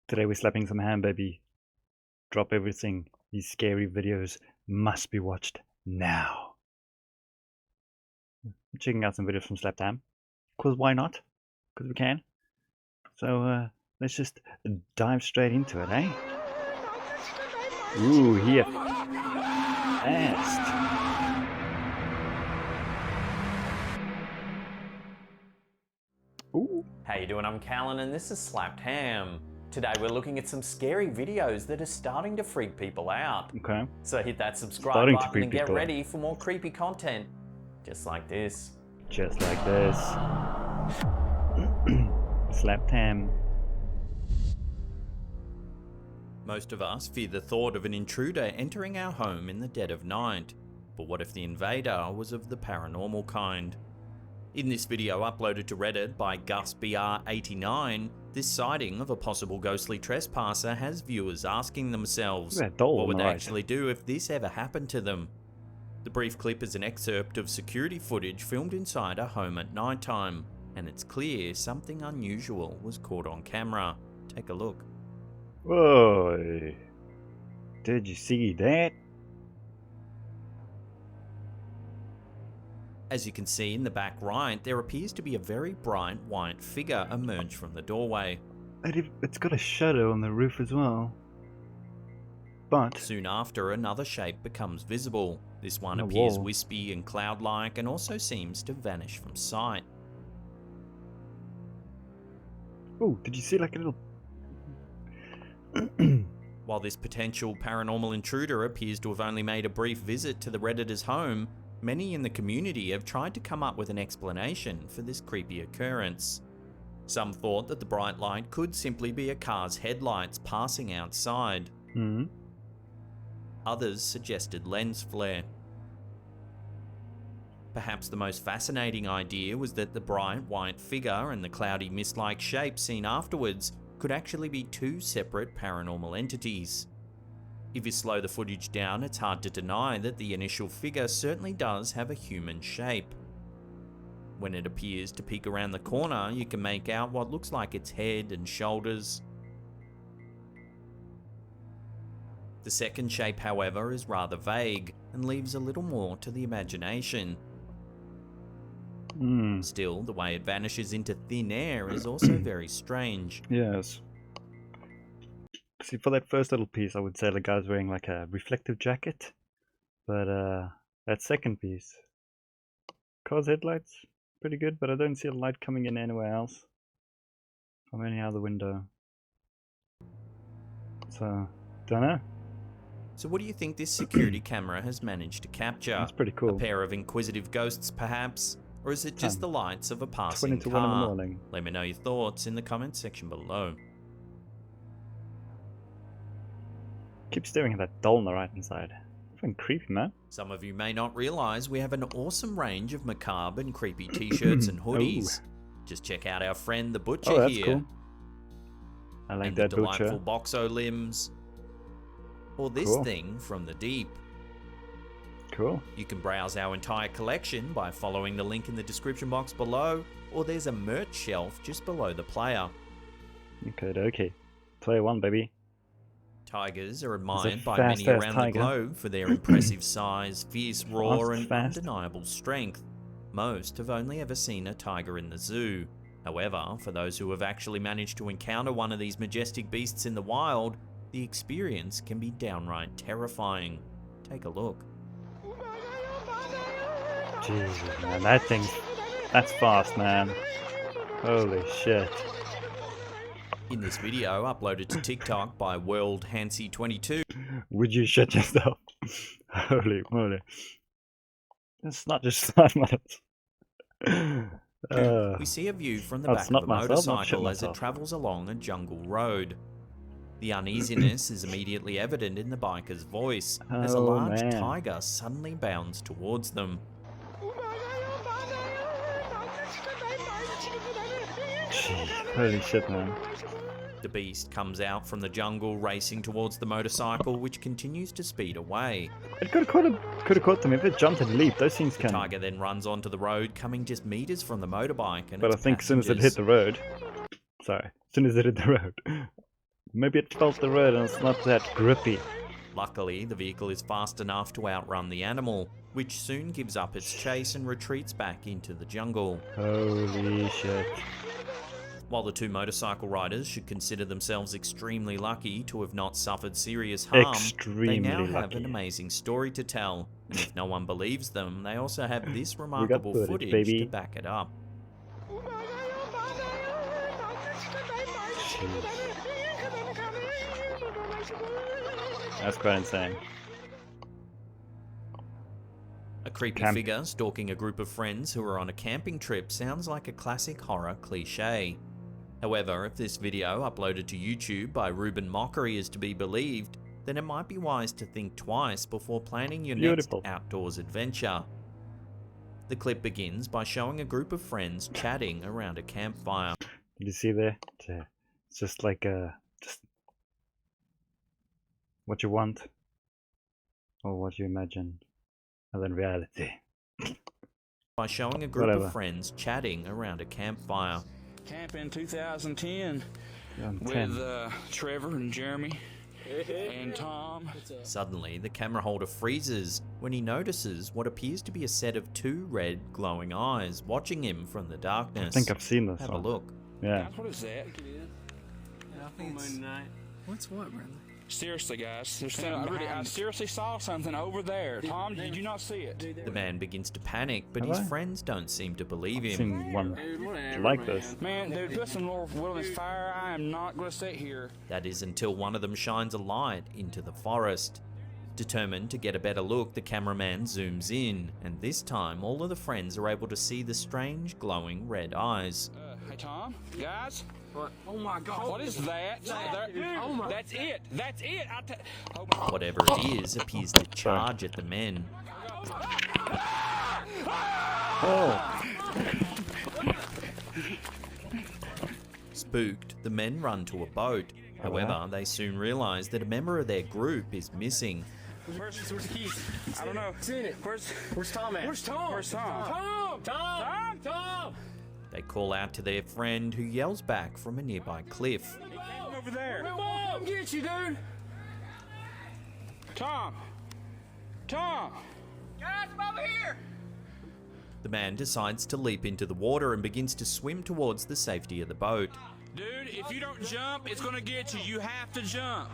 Today we're slapping some ham, baby. Drop everything. These scary videos must be watched now. I'm checking out some videos from Slapped Ham. Cause why not? Cause we can. So let's just dive straight into it, eh? Ooh, here. Fast. Ooh. How you doing? I'm Callan and this is Slapped Ham. Today we're looking at some scary videos that are starting to freak people out. Okay. So hit that subscribe Starting to button freak and get people out. ready for more creepy content. Just like this. Just like this. Slapped Ham. Most of us fear the thought of an intruder entering our home in the dead of night. But what if the invader was of the paranormal kind? In this video uploaded to Reddit by GusBR89, this sighting of a possible ghostly trespasser has viewers asking themselves, Look at that doll what on would the they right. actually do if this ever happened to them? The brief clip is an excerpt of security footage filmed inside a home at night time, and it's clear something unusual was caught on camera. Take a look. Whoa. Did you see that? As you can see in the back right, there appears to be a very bright white figure emerge from the doorway. It's got a shadow on the roof as well. But Soon after, another shape becomes visible. This one A appears wall. wispy and cloud-like and also seems to vanish from sight. oh, did you see like a little? While this potential paranormal intruder appears to have only made a brief visit to the Redditor's home, many in the community have tried to come up with an explanation for this creepy occurrence. Some thought that the bright light could simply be a car's headlights passing outside. Hmm. Others suggested lens flare. Perhaps the most fascinating idea was that the bright white figure and the cloudy mist-like shape seen afterwards could actually be two separate paranormal entities. If you slow the footage down, it's hard to deny that the initial figure certainly does have a human shape. When it appears to peek around the corner, you can make out what looks like its head and shoulders. The second shape, however, is rather vague and leaves a little more to the imagination. Hmm. Still, the way it vanishes into thin air is also very strange. Yes. See, for that first little piece, I would say the guy's wearing like a reflective jacket. But that second piece, car's headlights, pretty good. But I don't see a light coming in anywhere else from any other window. So, don't know. So what do you think this security camera has managed to capture? That's pretty A cool. pair of inquisitive ghosts, perhaps? Or is it just the lights of a 20 passing to 1 in the car? morning. Let me know your thoughts in the comments section below. Keep staring at that doll on the right hand side. Fucking creepy, man. Some of you may not realise we have an awesome range of macabre and creepy t-shirts and hoodies. Just check out our friend the Butcher Oh, that's here. cool. I like And that the delightful butcher. Boxo limbs. Or this Cool. thing from the deep. Cool. You can browse our entire collection by following the link in the description box below, or there's a merch shelf just below the player. Okay. Player 1, baby. Tigers are admired by fast many around the tiger. globe for their impressive size, fierce roar, and fast. undeniable strength. Most have only ever seen a tiger in the zoo. However, for those who have actually managed to encounter one of these majestic beasts in the wild, the experience can be downright terrifying. Take a look. Jesus, man. That's fast, man. Holy shit. In this video, uploaded to TikTok by WorldHancy22, Would you shut yourself? Holy moly. That's not just slime we see a view from the I'll back of snot a myself, not shit motorcycle as it myself. travels along a jungle road. The uneasiness is immediately evident in the biker's voice as a Oh, large man. tiger suddenly bounds towards them. Holy shit, man. The beast comes out from the jungle racing towards the motorcycle, which continues to speed away. It could have caught them if it jumped and leaped. Those things The can. tiger then runs onto the road, coming just meters from the motorbike and But I its think as soon as it hit passengers. the road. Sorry. As soon as it hit the road. Maybe it felt the road and it's not that grippy. Luckily, the vehicle is fast enough to outrun the animal, which soon gives up its chase and retreats back into the jungle. Holy shit. While the two motorcycle riders should consider themselves extremely lucky to have not suffered serious harm, they now have an amazing story to tell. And if no one believes them, they also have this remarkable footage baby. to back it up. Jeez. That's quite insane. A creepy figure stalking a group of friends who are on a camping trip sounds like a classic horror cliche. However, if this video uploaded to YouTube by Ruben Mockery is to be believed, then it might be wise to think twice before planning your next outdoors adventure. The clip begins by showing a group of friends chatting around a campfire. Did you see there? It's just like just what you want or what you imagine, and then reality. By showing a group of friends chatting around a campfire. Camp in 2010 with Trevor and Jeremy and Tom. Suddenly, the camera holder freezes when he notices what appears to be a set of two red glowing eyes watching him from the darkness. I think I've seen this. Have a look. Yeah. Guys, what is that? I think it's... What's what, Bradley? Seriously, guys, I seriously saw something over there. Tom, did you not see it? The man begins to panic, but his friends don't seem to believe him. I've seen one like this. Man, dude, put some more wilderness fire. I am not going to sit here. That is until one of them shines a light into the forest. Determined to get a better look, the cameraman zooms in, and this time all of the friends are able to see the strange glowing red eyes. Hey, Tom? Guys? What? Oh my God. What is that? Oh my. That's it. That's it. Whatever it is appears to charge at the men. Oh. Spooked, the men run to a boat. However, they soon realize that a member of their group is missing. Where's the keys? I don't know. Seen it. Where's Tom at? Where's Tom? Where's Tom? Tom! They call out to their friend, who yells back from a nearby cliff. Over there. Mom, get you, dude. Tom! Guys, come over here! The man decides to leap into the water and begins to swim towards the safety of the boat. Dude, if you don't jump, it's gonna get you. You have to jump.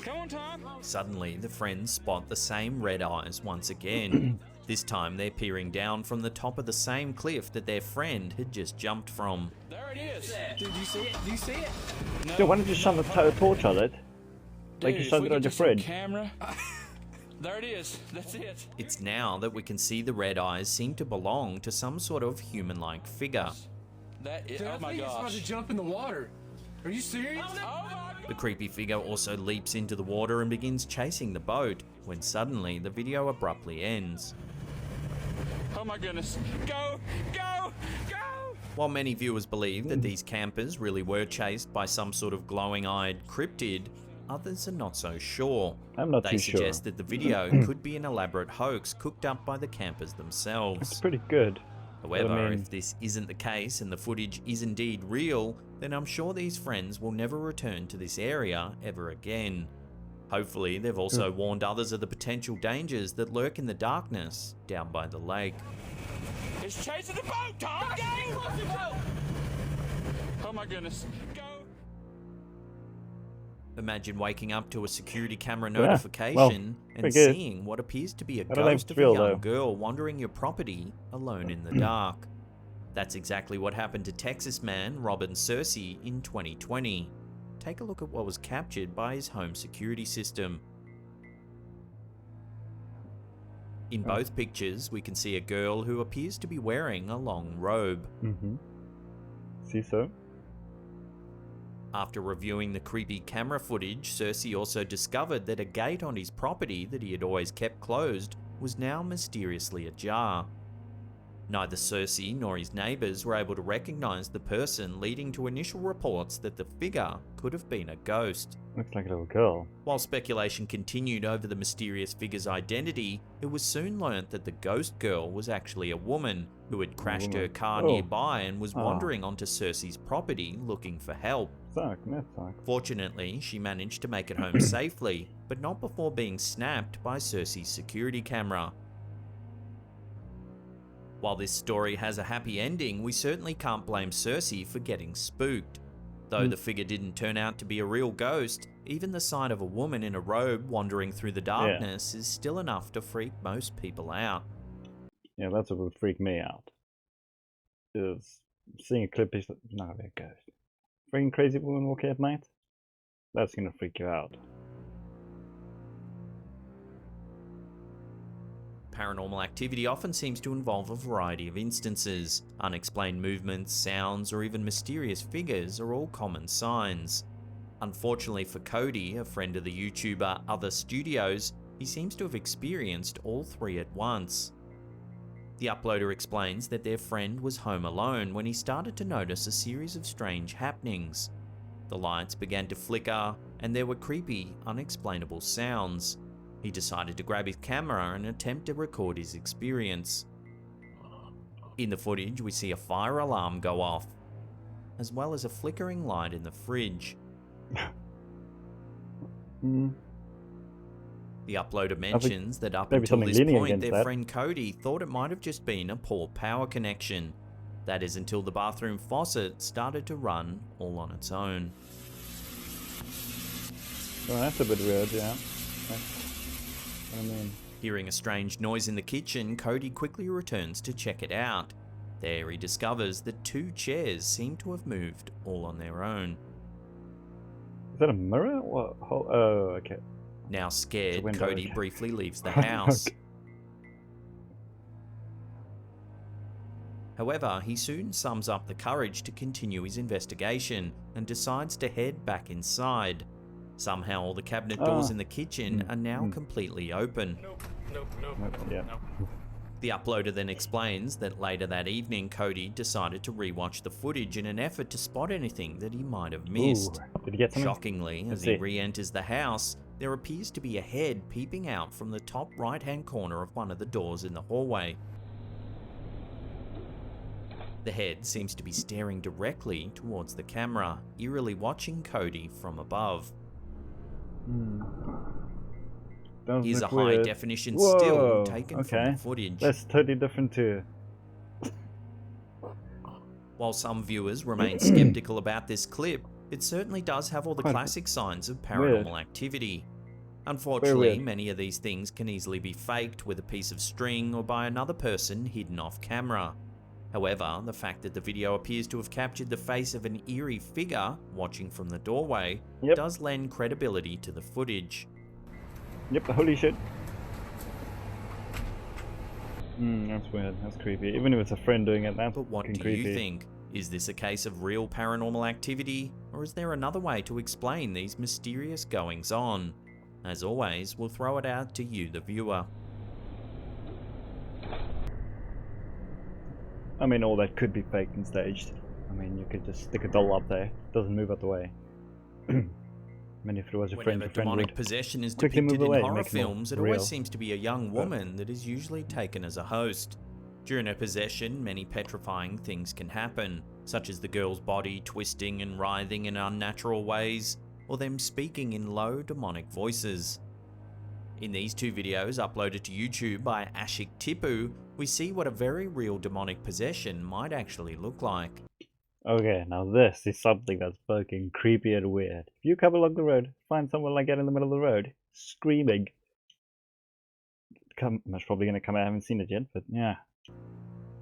Come on, Tom. Suddenly, the friends spot the same red eyes once again. This time, they're peering down from the top of the same cliff that their friend had just jumped from. There it is. Dude, do you see it? Do you see it? No. Dude, why don't you shine a torch on it? Like you shone it on your fridge. Camera. There it is. That's it. It's now that we can see the red eyes seem to belong to some sort of human-like figure. That is. Dude, Oh my I think it's about gosh. to jump in the water. Are you serious? The creepy figure also leaps into the water and begins chasing the boat, when suddenly the video abruptly ends. Oh my goodness. Go! Go! Go! While many viewers believe that these campers really were chased by some sort of glowing-eyed cryptid, others are not so sure. I'm not They too sure. suggest that the video could be an elaborate hoax cooked up by the campers themselves. It's pretty good. However, I mean- if this isn't the case and the footage is indeed real, then I'm sure these friends will never return to this area ever again. Hopefully, they've also warned others of the potential dangers that lurk in the darkness down by the lake. It's chasing the boat, Tom! Go! Oh my goodness. Go! Imagine waking up to a security camera Yeah, well, notification and pretty good. seeing what appears to be a I don't think ghost it's of a real, young though. girl wandering your property alone in the dark. That's exactly what happened to Texas man Robin Searcy in 2020. Take a look at what was captured by his home security system. In both pictures, we can see a girl who appears to be wearing a long robe. See so? After reviewing the creepy camera footage, Searcy also discovered that a gate on his property that he had always kept closed was now mysteriously ajar. Neither Cersei nor his neighbours were able to recognise the person, leading to initial reports that the figure could have been a ghost. Looks like a little girl. While speculation continued over the mysterious figure's identity, it was soon learnt that the ghost girl was actually a woman who had crashed her car nearby and was wandering onto Cersei's property looking for help. Fortunately, she managed to make it home safely, but not before being snapped by Cersei's security camera. While this story has a happy ending, we certainly can't blame Cersei for getting spooked. Though the figure didn't turn out to be a real ghost, even the sight of a woman in a robe wandering through the darkness is still enough to freak most people out. Yeah, that's what would freak me out. Is seeing a clip is not gonna be a ghost. Freaking crazy woman walking at night? That's gonna freak you out. Paranormal activity often seems to involve a variety of instances. Unexplained movements, sounds, or even mysterious figures are all common signs. Unfortunately for Cody, a friend of the YouTuber Other Studios, he seems to have experienced all three at once. The uploader explains that their friend was home alone when he started to notice a series of strange happenings. The lights began to flicker, and there were creepy, unexplainable sounds. He decided to grab his camera and attempt to record his experience. In the footage, we see a fire alarm go off, as well as a flickering light in the fridge. The uploader mentions that up until this point, their friend Cody thought it might have just been a poor power connection. That is until the bathroom faucet started to run all on its own. Well, that's a bit weird, yeah. Hearing a strange noise in the kitchen, Cody quickly returns to check it out. There he discovers that two chairs seem to have moved all on their own. Is that a mirror? What? Oh, okay. Now scared, Cody briefly leaves the house. However, he soon sums up the courage to continue his investigation and decides to head back inside. Somehow all the cabinet doors in the kitchen are now completely open. The uploader then explains that later that evening, Cody decided to rewatch the footage in an effort to spot anything that he might have missed. Did he get something? Shockingly, as he re-enters the house, there appears to be a head peeping out from the top right-hand corner of one of the doors in the hallway. The head seems to be staring directly towards the camera, eerily watching Cody from above. Here's a high-definition still taken from the footage. That's totally different too. While some viewers remain skeptical about this clip, it certainly does have all the classic signs of paranormal activity. Unfortunately, many of these things can easily be faked with a piece of string or by another person hidden off camera. However, the fact that the video appears to have captured the face of an eerie figure watching from the doorway does lend credibility to the footage. Yep, holy shit. That's weird, that's creepy. Even if it's a friend doing it, that's But what do creepy. you think? Is this a case of real paranormal activity, or is there another way to explain these mysterious goings-on? As always, we'll throw it out to you, the viewer. I mean, all that could be faked and staged. I mean, you could just stick a doll up there. It doesn't move out the way. I mean, if it was your friend, Whenever demonic possession is quickly depicted move away in and horror make it more films, it real. always seems to be a young woman that is usually taken as a host. During her possession, many petrifying things can happen, such as the girl's body twisting and writhing in unnatural ways, or them speaking in low demonic voices. In these two videos uploaded to YouTube by Ashik Tipu, we see what a very real demonic possession might actually look like. Okay, now this is something that's fucking creepy and weird. If you come along the road, find someone like that in the middle of the road, screaming. Most probably gonna come out, I haven't seen it yet, but yeah.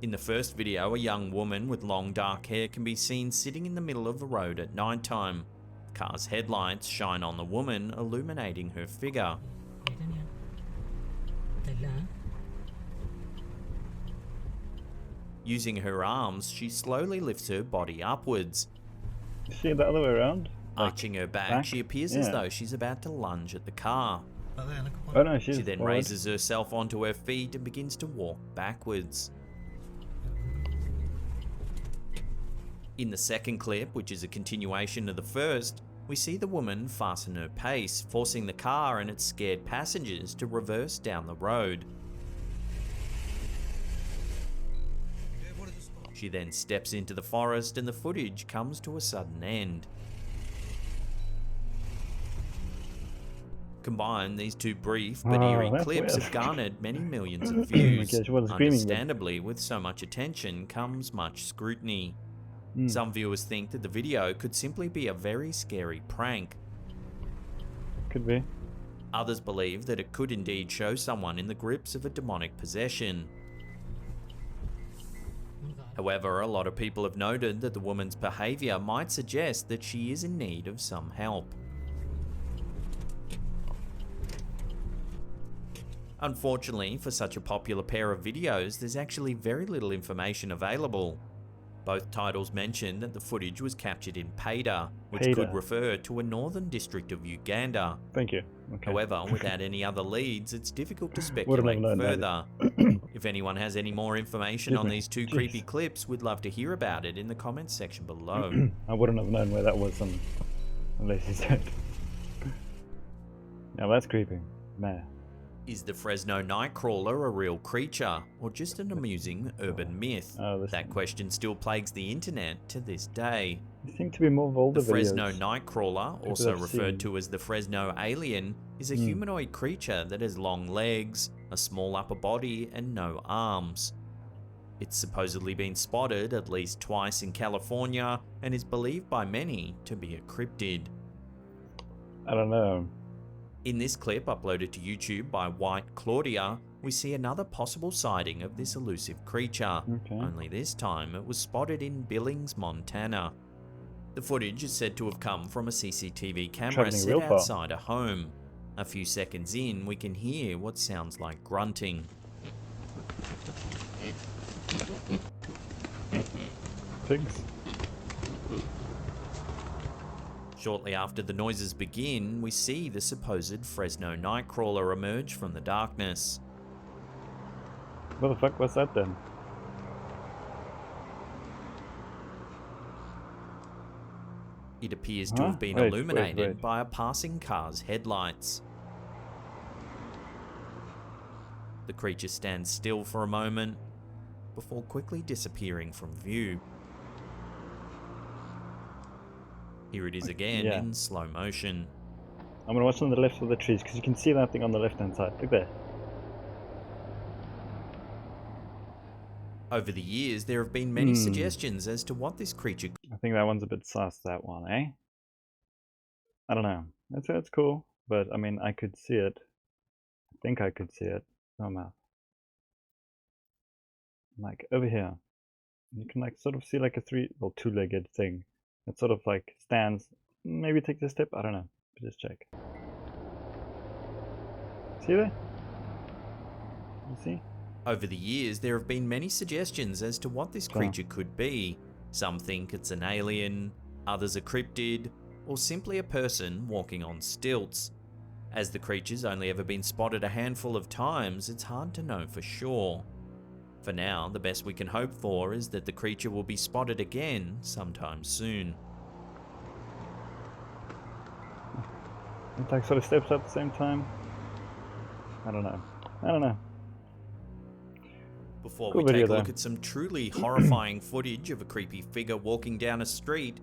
In the first video, a young woman with long dark hair can be seen sitting in the middle of the road at nighttime. The car's headlights shine on the woman, illuminating her figure. Using her arms, she slowly lifts her body upwards. See it the other way around? Arching her back, she appears as though she's about to lunge at the car. Oh no, She then raises herself onto her feet and begins to walk backwards. In the second clip, which is a continuation of the first, we see the woman fasten her pace, forcing the car and its scared passengers to reverse down the road. She then steps into the forest and the footage comes to a sudden end. Combined, these two brief but eerie clips have garnered many millions of views. Understandably, with so much attention comes much scrutiny. Some viewers think that the video could simply be a very scary prank. Could be. Others believe that it could indeed show someone in the grips of a demonic possession. However, a lot of people have noted that the woman's behaviour might suggest that she is in need of some help. Unfortunately, for such a popular pair of videos, there's actually very little information available. Both titles mention that the footage was captured in Paida, which could refer to a northern district of Uganda. Thank you. Okay. However, without any other leads, it's difficult to speculate further. If anyone has any more information on these two creepy clips, we'd love to hear about it in the comments section below. I wouldn't have known where that was unless you said. Now that's creepy. Man. Is the Fresno Nightcrawler a real creature, or just an amusing urban myth? That question still plagues the internet to this day. There seem to be more of older videos. The Fresno Nightcrawler, also referred to as the Fresno Alien, is a humanoid creature that has long legs, a small upper body, and no arms. It's supposedly been spotted at least twice in California, and is believed by many to be a cryptid. I don't know. In this clip uploaded to YouTube by White Claudia, we see another possible sighting of this elusive creature, only this time it was spotted in Billings, Montana. The footage is said to have come from a CCTV camera set outside a home. A few seconds in, we can hear what sounds like grunting. Pigs. Shortly after the noises begin, we see the supposed Fresno Nightcrawler emerge from the darkness. What the fuck was that then? It appears to have been illuminated by a passing car's headlights. The creature stands still for a moment, before quickly disappearing from view. Here it is again in slow motion. I'm gonna watch on the left of the trees because you can see that thing on the left hand side. Look there. Over the years, there have been many suggestions as to what this creature could be. I think that one's a bit sus, that one, eh? I don't know. That's cool, but I mean, I could see it. I think I could see it. Oh, mouth. Like over here, you can like sort of see like a two-legged thing. It sort of like stands, maybe take this step, I don't know, just check. See there? You see? Over the years, there have been many suggestions as to what this creature could be. Some think it's an alien, others a cryptid, or simply a person walking on stilts. As the creature's only ever been spotted a handful of times, it's hard to know for sure. For now, the best we can hope for is that the creature will be spotted again sometime soon. It like sort of steps up at the same time. I don't know. Before we take a look at some truly horrifying footage of a creepy figure walking down a street,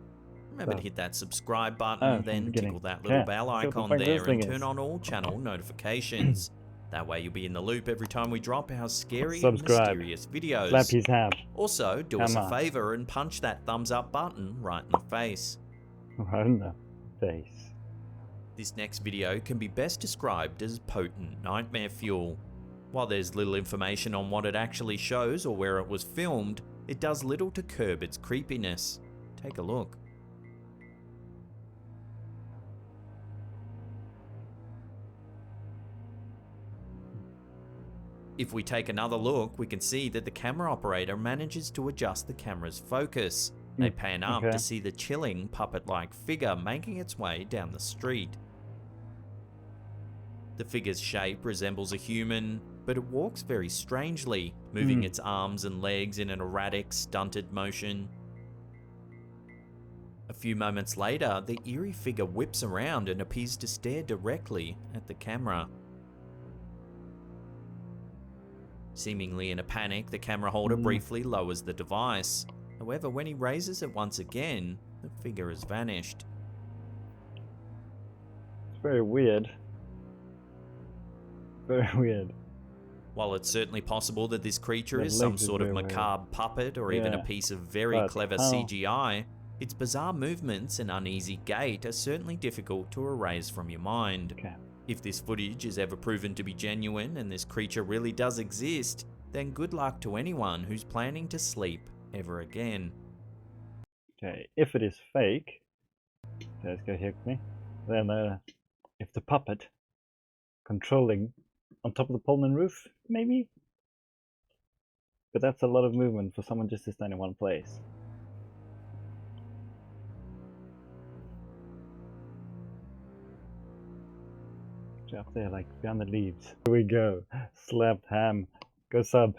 remember to hit that subscribe button, then tickle that little bell icon there and turn on all channel notifications. That way you'll be in the loop every time we drop our scary and mysterious videos. Slap his hand. Also, do us a favour and punch that thumbs up button right in the face. Right in the face. This next video can be best described as potent nightmare fuel. While there's little information on what it actually shows or where it was filmed, it does little to curb its creepiness. Take a look. If we take another look, we can see that the camera operator manages to adjust the camera's focus. They pan up to see the chilling puppet-like figure making its way down the street. The figure's shape resembles a human, but it walks very strangely, moving its arms and legs in an erratic, stunted motion. few moments later, the eerie figure whips around and appears to stare directly at the camera. Seemingly in a panic, the camera holder briefly lowers the device. However, when he raises it once again, the figure has vanished. It's very weird. Very weird. While it's certainly possible that this creature The is some legs is sort of very macabre puppet or even a Yeah. piece of very But clever how? CGI, its bizarre movements and uneasy gait are certainly difficult to erase from your mind. Okay. If this footage is ever proven to be genuine and this creature really does exist, then good luck to anyone who's planning to sleep ever again. Okay, if it is fake, let's go here with me. Then, if the puppet controlling on top of the Pullman roof, maybe. But that's a lot of movement for someone just to stand in one place. Up there, like behind the leaves. Here we go. Slapped Ham. Go sub.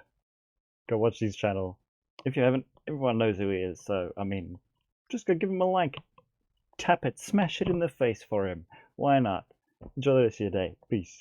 Go watch his channel. If you haven't, everyone knows who he is, so I mean, just go give him a like. Tap it, smash it in the face for him. Why not? Enjoy the rest of your day. Peace.